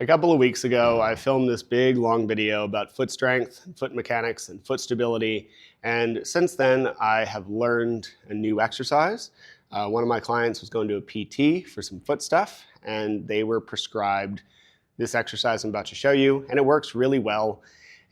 A couple of weeks ago, I filmed this big, long video about foot strength, foot mechanics, and foot stability. And since then, I have learned a new exercise. One of my clients was going to a PT for some foot stuff, and they were prescribed this exercise I'm about to show you, and it works really well.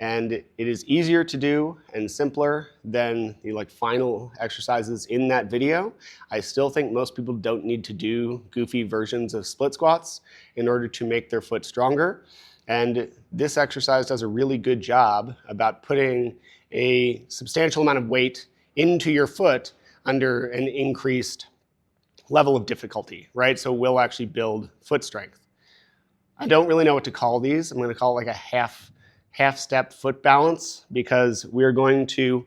And it is easier to do and simpler than the final exercises in that video. I still think most people don't need to do goofy versions of split squats in order to make their foot stronger. And this exercise does a really good job about putting a substantial amount of weight into your foot under an increased level of difficulty, right? So we'll actually build foot strength. I don't really know what to call these. I'm going to call it like a half-step foot balance, because we're going to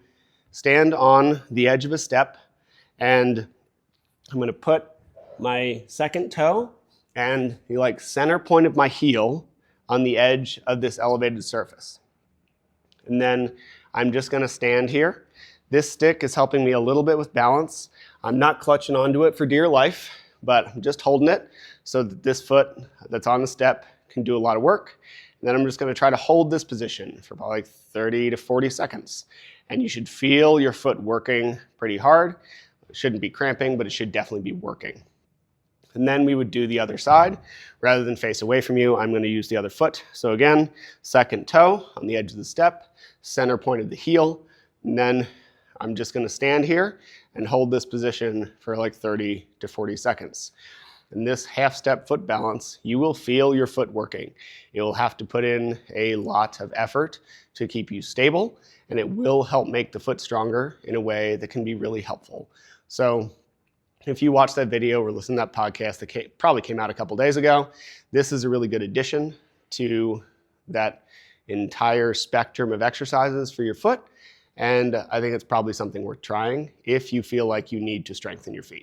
stand on the edge of a step, and I'm going to put my second toe and the center point of my heel on the edge of this elevated surface. And then I'm just going to stand here. This stick is helping me a little bit with balance. I'm not clutching onto it for dear life, but I'm just holding it so that this foot that's on the step can do a lot of work. And then I'm just going to try to hold this position for about 30 to 40 seconds. And you should feel your foot working pretty hard. It shouldn't be cramping, but it should definitely be working. And then we would do the other side. Rather than face away from you, I'm going to use the other foot. So again, second toe on the edge of the step, center point of the heel, and then I'm just going to stand here and hold this position for 30 to 40 seconds. In this half-step foot balance, you will feel your foot working. You'll have to put in a lot of effort to keep you stable, and it will help make the foot stronger in a way that can be really helpful. So if you watch that video or listen to that podcast that probably came out a couple days ago, this is a really good addition to that entire spectrum of exercises for your foot. And I think it's probably something worth trying if you feel like you need to strengthen your feet.